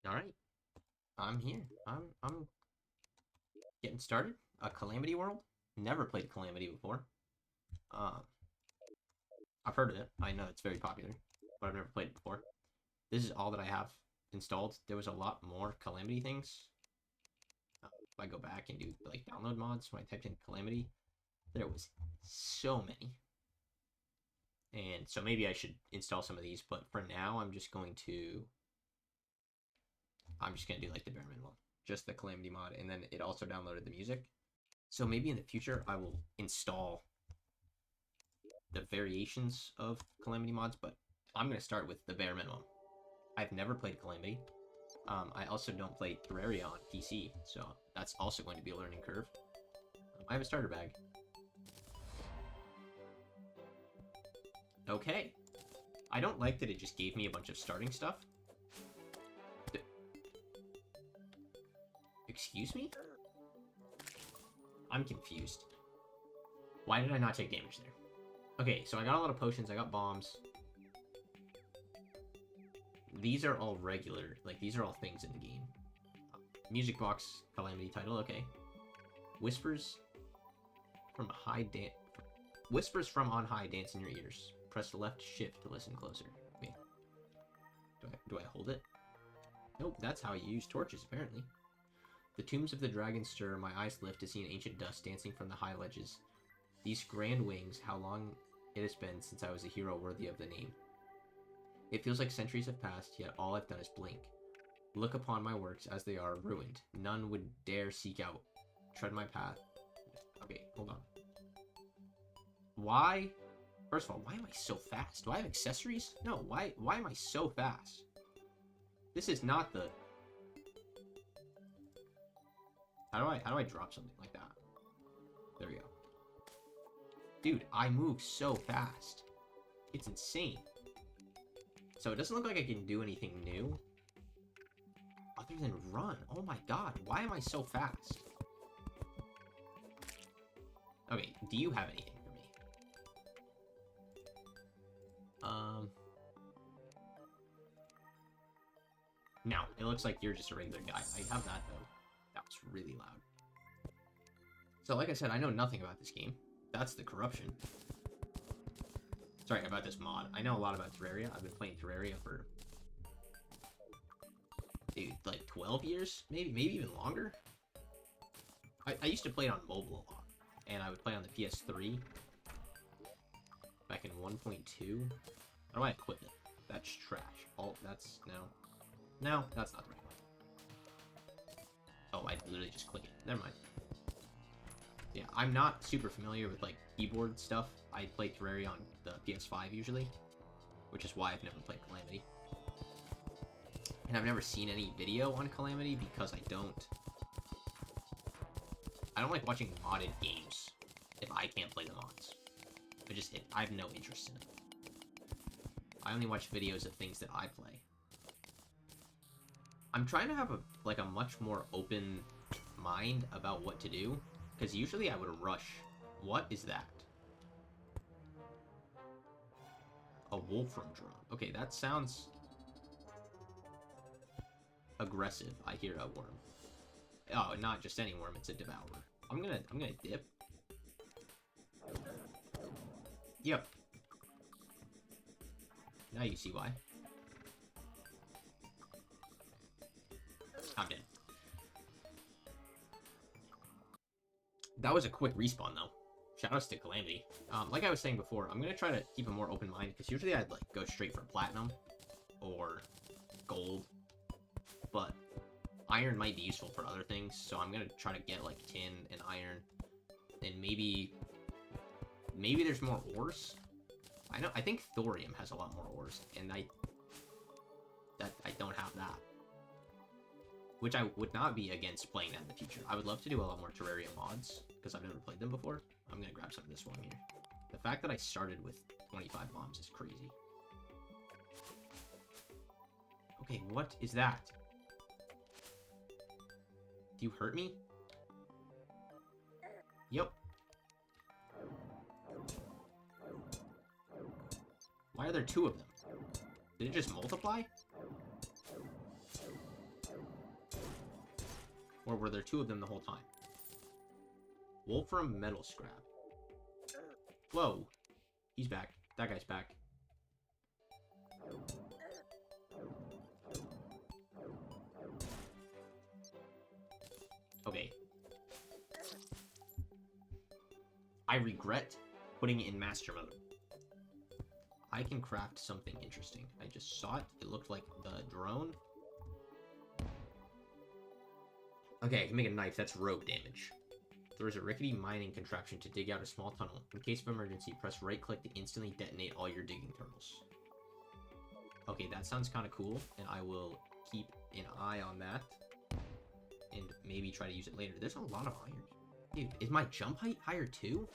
All right, I'm here. I'm getting started. A Calamity World. Never played Calamity before. Um, I've heard of it. I know it's very popular, but I've never played it before. This is all that I have installed. There was a lot more Calamity things. If I go back and do like download mods, when I typed in Calamity, there was so many. And so maybe I should install some of these, but for now I'm just going to do like the bare minimum, just the Calamity mod, and then it also downloaded the music. So maybe in the future I will install the variations of Calamity mods, but I'm going to start with the bare minimum. I've never played Calamity. I also don't play Terraria on PC, so that's also going to be a learning curve. I have a starter bag. Okay. I don't like that it just gave me a bunch of starting stuff. Excuse me? I'm confused. Why did I not take damage there? Okay, so I got a lot of potions, I got bombs. These are all regular, like these are all things in the game. Music box, Calamity title, okay. Whispers from on high dance in your ears. Press left shift to listen closer. Wait. Do I hold it? Nope, that's how you use torches, apparently. The tombs of the dragon stir, my eyes lift to see an ancient dust dancing from the high ledges. These grand wings, how long it has been since I was a hero worthy of the name. It feels like centuries have passed, yet all I've done is blink. Look upon my works as they are, ruined. None would dare seek out. Tread my path. Okay, hold on. Why? First of all, why am I so fast? Do I have accessories? No, why am I so fast? This is not the... How do I drop something like that? There we go. Dude, I move so fast. It's insane. So it doesn't look like I can do anything new. Other than run. Oh my god, why am I so fast? Okay, do you have anything for me? No, it looks like you're just a regular guy. I have that, though. That was really loud. So, like I said, I know nothing about this game. That's the corruption. Sorry, about this mod. I know a lot about Terraria. I've been playing Terraria for... dude, like 12 years? Maybe even longer? I used to play it on mobile a lot. And I would play on the PS3. Back in 1.2. How do I equip it? That's trash. Alt, that's... no. No, that's not the right one. Oh, I literally just click it. Never mind. Yeah, I'm not super familiar with, like, keyboard stuff. I play Terraria on the PS5 usually, which is why I've never played Calamity. And I've never seen any video on Calamity because I don't like watching modded games if I can't play the mods. I have no interest in it. I only watch videos of things that I play. I'm trying to have a much more open mind about what to do, because usually I would rush. What is that? A wolfram drone. Okay, that sounds aggressive. I hear a worm. Oh, not just any worm, it's a devourer. I'm gonna dip. Yep. Now you see why. I'm dead. That was a quick respawn, though. Shoutouts to Calamity. Like I was saying before, I'm going to try to keep a more open mind, because usually I'd, like, go straight for platinum or gold, but iron might be useful for other things, so I'm going to try to get, like, tin and iron, and maybe there's more ores? I think thorium has a lot more ores, and I don't have that. Which I would not be against playing that in the future. I would love to do a lot more Terraria mods, because I've never played them before. I'm going to grab some of this one here. The fact that I started with 25 bombs is crazy. Okay, what is that? Do you hurt me? Yep. Why are there two of them? Did it just multiply? Or were there two of them the whole time? Wolfram Metal Scrap. Whoa. He's back. That guy's back. Okay. I regret putting it in master mode. I can craft something interesting. I just saw it. It looked like the drone. Okay, I can make a knife. That's rogue damage. There is a rickety mining contraption to dig out a small tunnel. In case of emergency, press right-click to instantly detonate all your digging tunnels. Okay, that sounds kind of cool, and I will keep an eye on that. And maybe try to use it later. There's a lot of iron. Dude, is my jump height higher too?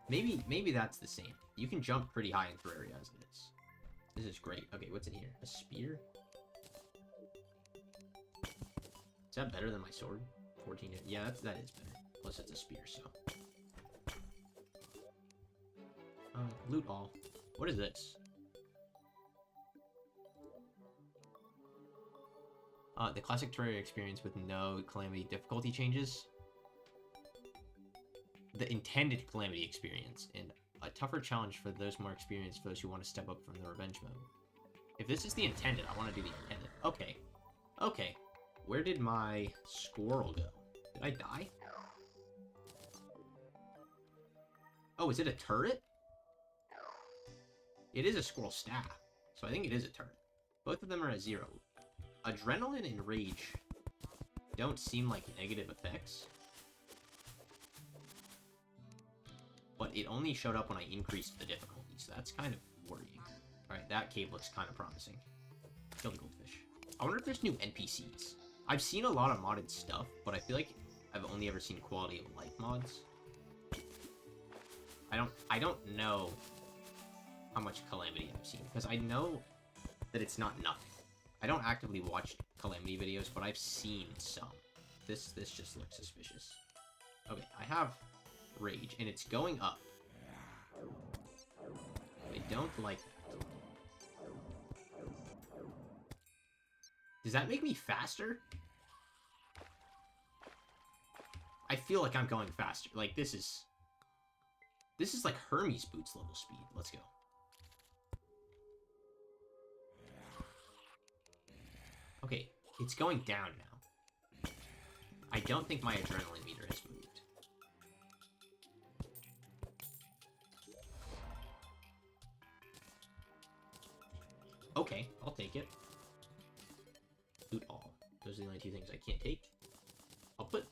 Maybe that's the same. You can jump pretty high in Terraria as it is. This is great. Okay, what's in here? A spear? Is that better than my sword? 14. Yeah, that is better. Plus it's a spear, so. Loot all. What is this? The classic Terraria experience with no Calamity difficulty changes. The intended Calamity experience, and a tougher challenge for those more experienced, those who want to step up from the revenge mode. If this is the intended, I want to do the intended. Okay. Okay. Where did my squirrel go? Did I die? Oh, is it a turret? It is a squirrel staff, so I think it is a turret. Both of them are at 0. Adrenaline and rage don't seem like negative effects. But it only showed up when I increased the difficulty, so that's kind of worrying. Alright, that cave looks kind of promising. Kill the goldfish. I wonder if there's new NPCs. I've seen a lot of modded stuff, but I feel like I've only ever seen quality of life mods. I don't know how much Calamity I've seen, because I know that it's not nothing. I don't actively watch Calamity videos, but I've seen some. This just looks suspicious. Okay, I have rage, and it's going up. I don't like that. Does that make me faster? I feel like I'm going faster. Like, this is like Hermes boots level speed. Let's go. Okay, it's going down now. I don't think my adrenaline meter has moved. Okay, I'll take it. Loot all. Those are the only two things I can't take. Nope.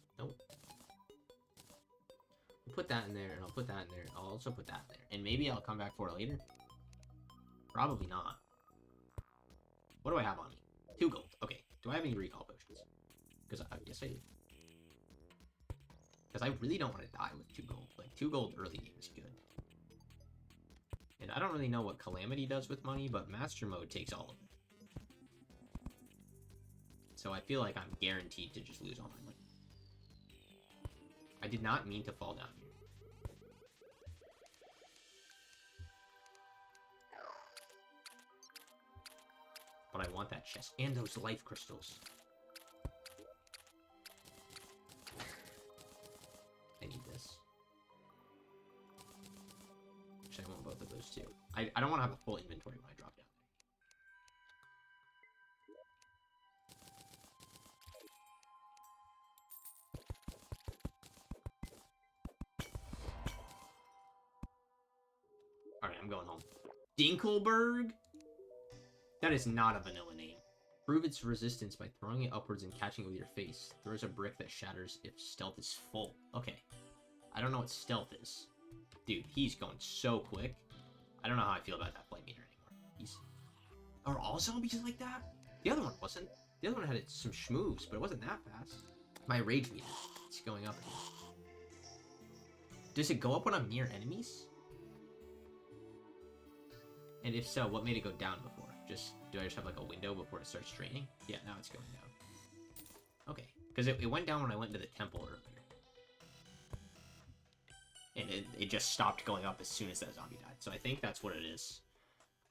I'll put that in there, and I'll put that in there. I'll also put that in there. And maybe I'll come back for it later. Probably not. What do I have on me? 2 gold. Okay. Do I have any recall potions? Because yes, I do. Because I really don't want to die with 2 gold. Like, 2 gold early game is good. And I don't really know what Calamity does with money, but Master Mode takes all of it. So I feel like I'm guaranteed to just lose all my money. I did not mean to fall down here. But I want that chest and those life crystals. I need this. Actually, I want both of those too. I don't want to have a full inventory when I drop down there. Alright, I'm going home. Dinkelberg? That is not a vanilla name. Prove its resistance by throwing it upwards and catching it with your face. Throws a brick that shatters if stealth is full. Okay. I don't know what stealth is. Dude, he's going so quick. I don't know how I feel about that flight meter anymore. Are all zombies like that? The other one wasn't. The other one had some schmoves, but it wasn't that fast. My rage meter. It's going up again. Does it go up when I'm near enemies? And if so, what made it go down before? Do I just have like a window before it starts draining? Yeah, now it's going down. Okay, because it went down when I went to the temple earlier. And it just stopped going up as soon as that zombie died. So I think that's what it is.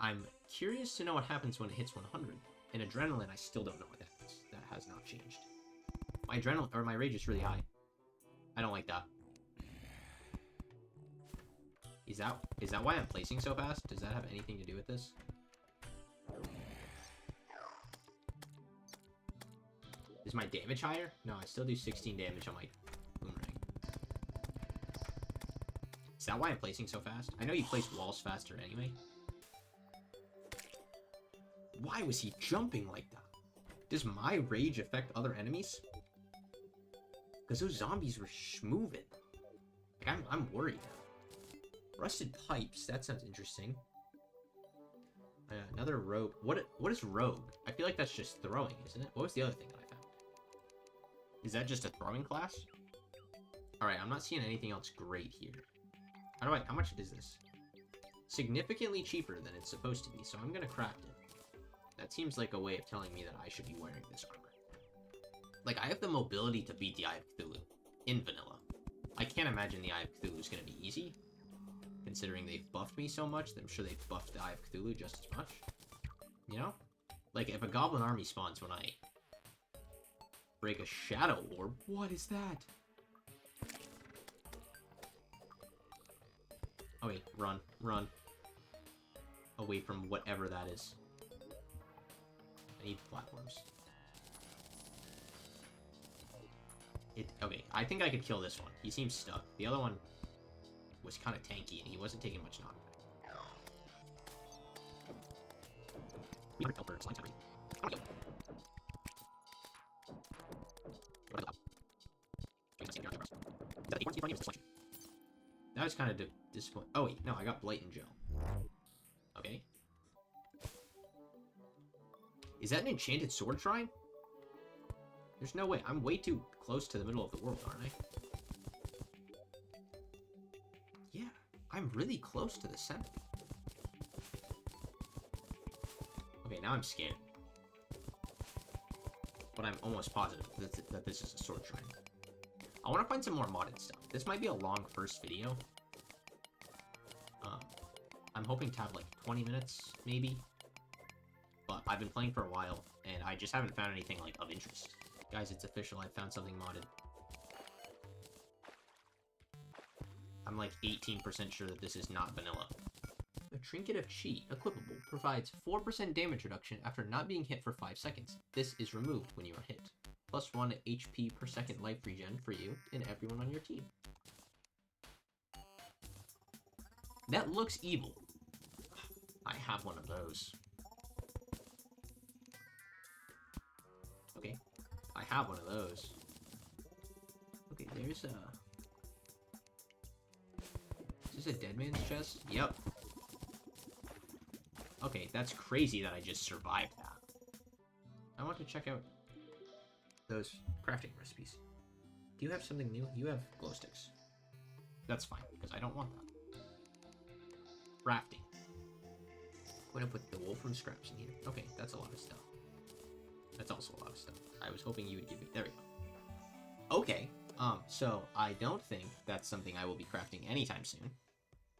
I'm curious to know what happens when it hits 100. And adrenaline, I still don't know what that is. That has not changed. My adrenaline, or my rage is really high. I don't like that. Is that why I'm placing so fast? Does that have anything to do with this? Is my damage higher? No, I still do 16 damage on my boomerang. Is that why I'm placing so fast? I know you place walls faster anyway. Why was he jumping like that? Does my rage affect other enemies? Because those zombies were moving. Like, I'm worried now. Rusted pipes, that sounds interesting. Another rogue. What is rogue? I feel like that's just throwing, isn't it? What was the other thing that I found? Is that just a throwing class? Alright, I'm not seeing anything else great here. How much is this? Significantly cheaper than it's supposed to be, so I'm gonna craft it. That seems like a way of telling me that I should be wearing this armor. Like, I have the mobility to beat the Eye of Cthulhu in vanilla. I can't imagine the Eye of Cthulhu is gonna be easy, considering they've buffed me so much. I'm sure they've buffed the Eye of Cthulhu just as much. You know? Like, if a goblin army spawns when I break a shadow orb, what is that? Oh wait, run. Away from whatever that is. I need platforms. Okay, I think I could kill this one. He seems stuck. The other one was kind of tanky, and he wasn't taking much knockback. That was kind of disappointing. Oh wait, no, I got Blight and Gel. Okay. Is that an enchanted sword shrine? There's no way. I'm way too close to the middle of the world, aren't I? Yeah, I'm really close to the center. Okay, now I'm scared. But I'm almost positive that this is a sword shrine. I want to find some more modded stuff. This might be a long first video. I'm hoping to have like 20 minutes, maybe. But I've been playing for a while, and I just haven't found anything like of interest. Guys, it's official. I found something modded. I'm like 18% sure that this is not vanilla. A Trinket of Chi, equipable, provides 4% damage reduction after not being hit for 5 seconds. This is removed when you are hit. Plus 1 HP per second life regen for you and everyone on your team. That looks evil. I have one of those. Okay. I have one of those. Okay, there's a... Is this a dead man's chest? Yep. Okay, that's crazy that I just survived that. I want to check out those crafting recipes. Do you have something new? You have glow sticks. That's fine, because I don't want that. Crafting. I'm going to put the wolfram scraps in here. Okay, that's a lot of stuff. That's also a lot of stuff. I was hoping you would give me... There we go. Okay, so I don't think that's something I will be crafting anytime soon.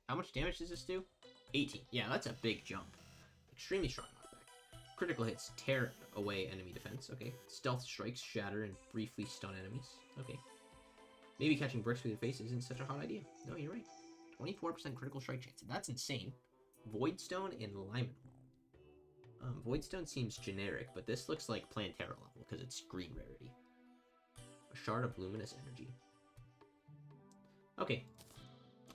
How much damage does this do? 18. Yeah, that's a big jump. Extremely strong knockback. Critical hits tear away enemy defense. Okay. Stealth strikes shatter and briefly stun enemies. Okay. Maybe catching bricks with your face isn't such a hot idea. No, you're right. 24% critical strike chance. That's insane. Voidstone and Limonol. Voidstone seems generic, but this looks like Plantera level because it's green rarity. A shard of luminous energy. Okay.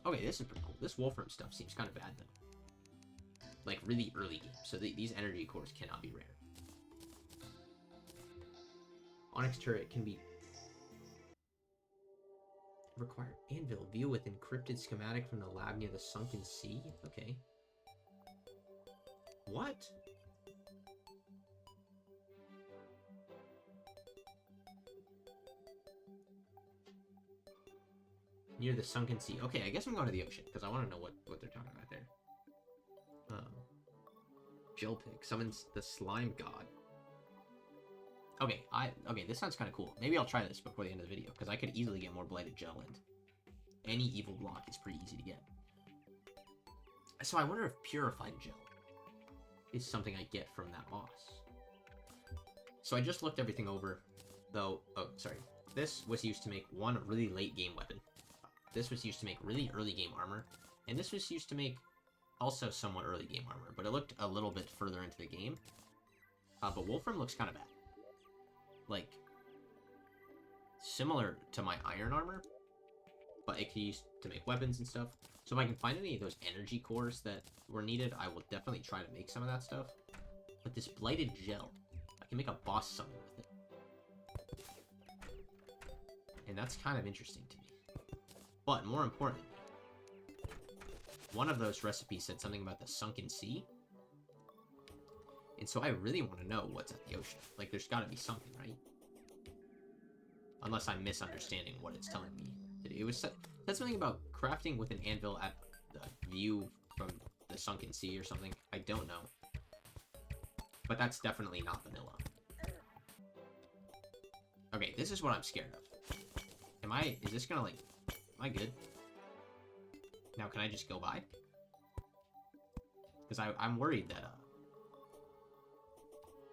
Okay, this is pretty cool. This Wolfram stuff seems kind of bad, though. Like, really early game, so these energy cores cannot be rare. Onyx turret can be... Require anvil. View with encrypted schematic from the lab near the sunken sea? Okay. What? Near the sunken sea. Okay, I guess I'm going to the ocean, because I want to know what they're talking about there. Gelpig summons the slime god. Okay, okay, this sounds kind of cool. Maybe I'll try this before the end of the video, because I could easily get more blighted gel, and any evil block is pretty easy to get. So I wonder if purified gel is something I get from that boss. So I just looked everything over. though... Oh, sorry. This was used to make one really late game weapon. This was used to make really early game armor. And this was used to make also somewhat early game armor, but it looked a little bit further into the game. But Wolfram looks kind of bad. Like, similar to my iron armor, but it can be used to make weapons and stuff. So if I can find any of those energy cores that were needed, I will definitely try to make some of that stuff. But this blighted gel, I can make a boss summon with it. And that's kind of interesting to me. But more important, one of those recipes said something about the sunken sea. And so I really want to know what's at the ocean. Like, there's got to be something, right? Unless I'm misunderstanding what it's telling me. It was said something about crafting with an anvil at the view from the sunken sea or something. I don't know. But that's definitely not vanilla. Okay, this is what I'm scared of. Is this gonna, like, am I good? Now, can I just go by? Because I'm worried that,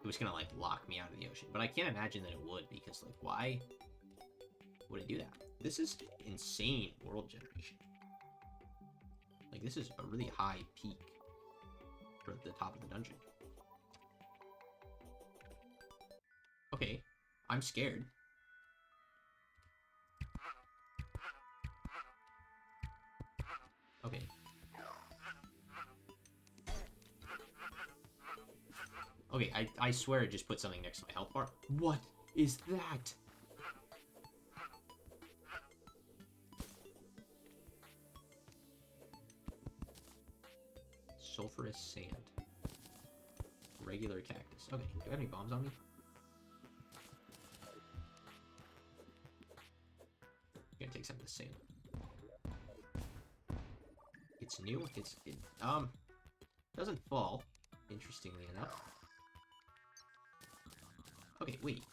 it was gonna, like, lock me out of the ocean. But I can't imagine that it would, because, like, why would it do that? This is insane world generation. Like, this is a really high peak for the top of the dungeon. Okay, I'm scared. Okay. Okay, I swear it just put something next to my health bar. What is that? Sulphurous sand. Regular cactus. Okay, do I have any bombs on me? I'm gonna take some of this sand. It's new. It doesn't fall, interestingly enough. Okay, wait.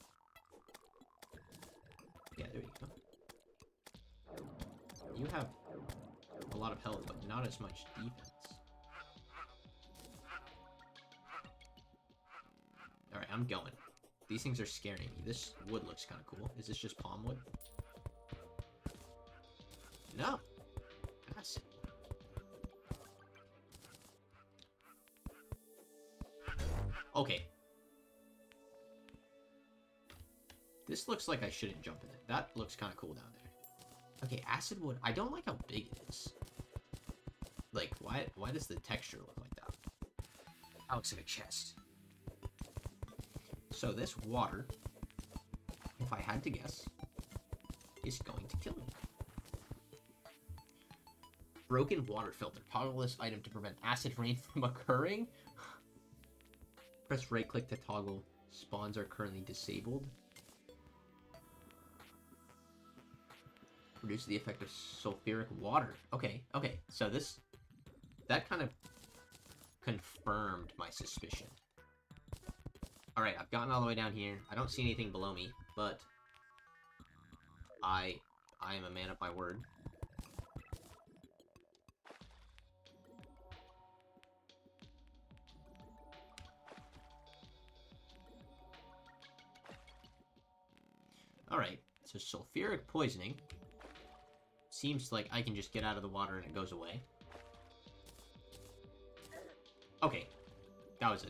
Yeah, there you go. You have a lot of health, but not as much defense. Alright, I'm going. These things are scaring me. This wood looks kind of cool. Is this just palm wood? No. Acid. Okay. This looks like I shouldn't jump in it. That looks kind of cool down there. Okay, acid wood. I don't like how big it is. Like, why does the texture look like that? That looks like a chest. So this water, if I had to guess, is going to kill me. Broken water filter. Toggle this item to prevent acid rain from occurring. Press right click to toggle. Spawns are currently disabled. Reduce the effect of sulfuric water. Okay, okay. So that kind of confirmed my suspicion. Alright, I've gotten all the way down here. I don't see anything below me, but I am a man of my word. Alright, so sulfuric poisoning. Seems like I can just get out of the water and it goes away. Okay, that was a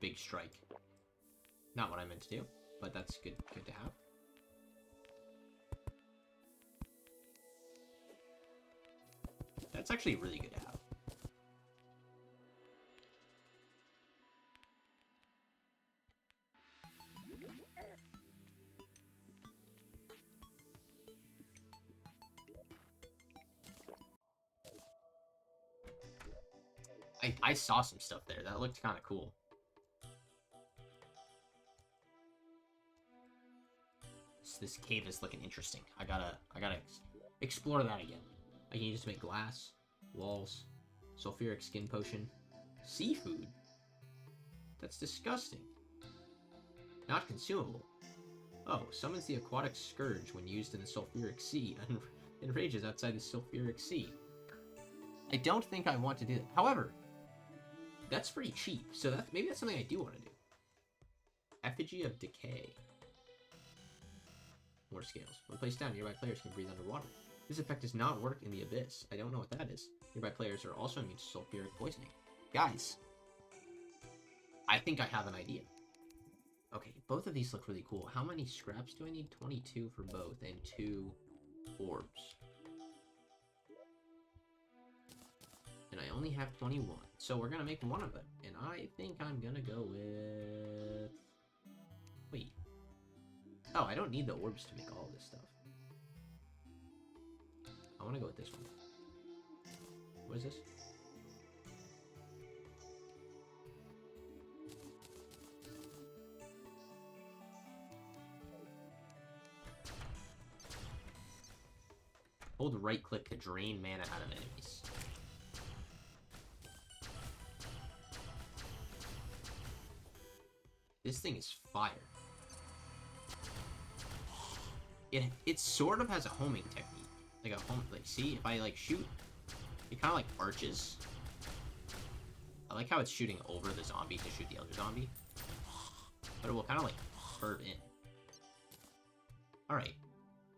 big strike. Not what I meant to do, but that's good to have. That's actually really good to have. I saw some stuff there. That looked kind of cool. This cave is looking interesting. I gotta explore that again. I can use it to make glass, walls, sulfuric skin potion, seafood. That's disgusting. Not consumable. Oh, summons the aquatic scourge when used in the sulfuric sea and enrages outside the sulfuric sea. I don't think I want to do that. However, that's pretty cheap, so maybe that's something I do want to do. Effigy of Decay. 4 scales. When placed down, nearby players can breathe underwater. This effect does not work in the Abyss. I don't know what that is. Nearby players are also immune to sulfuric poisoning. Guys, I think I have an idea. Okay, both of these look really cool. How many scraps do I need? 22 for both, and 2 orbs. And I only have 21. So we're gonna make one of them. And I think I'm gonna go with... Wait. Oh, I don't need the orbs to make all this stuff. I wanna go with this one. What is this? Hold right click to drain mana out of enemies. This thing is fire. It sort of has a homing technique. Like see, if I like shoot, it kind of like arches. I like how it's shooting over the zombie to shoot the other zombie. But it will kind of like curve in. Alright.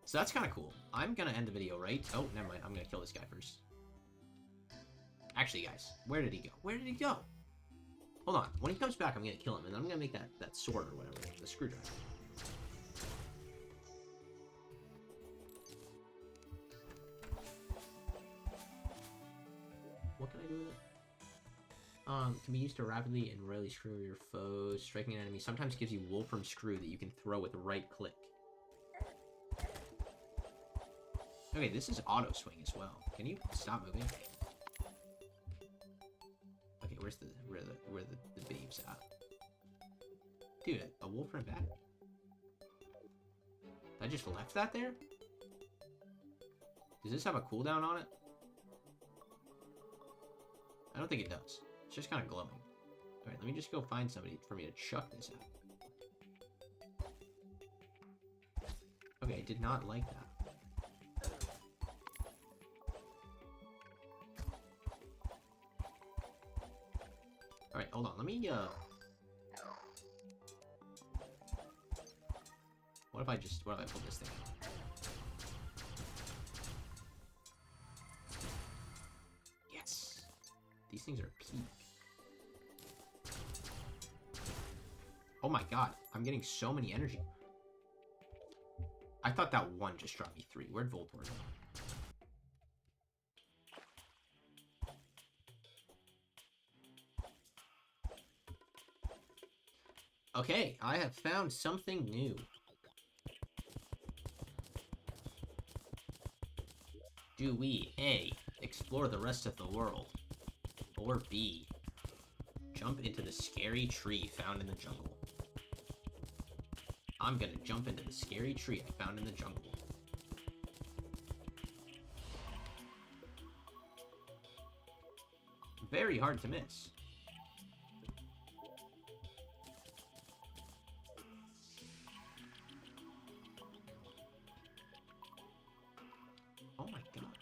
So that's kind of cool. I'm going to end the video, right? Oh, never mind. I'm going to kill this guy first. Actually, guys, where did he go? Where did he go? Hold on. When he comes back, I'm going to kill him, and then I'm going to make that sword or whatever, the screwdriver. What can I do with it? Can be used to rapidly and royally screw your foes. Striking an enemy sometimes gives you Wolfram Screw that you can throw with right click. Okay, this is auto swing as well. Can you stop moving? Okay, where the babes at? Dude, a Wolfram bat? I just left that there? Does this have a cooldown on it? I don't think it does. It's just kind of glowing. Alright, let me just go find somebody for me to chuck this at. Okay, I did not like that. Alright, hold on. Let me, what if I pull this thing out? Yes! These things are peak. Oh my god, I'm getting so many energy. I thought that one just dropped me 3. Where'd Voltor go? Okay, I have found something new. Do we A, explore the rest of the world, or B, jump into the scary tree found in the jungle? I'm gonna jump into the scary tree I found in the jungle. Very hard to miss. Oh my god.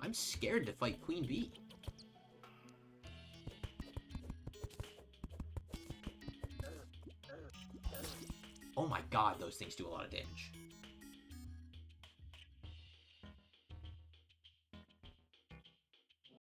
I'm scared to fight Queen Bee. Oh my god, those things do a lot of damage.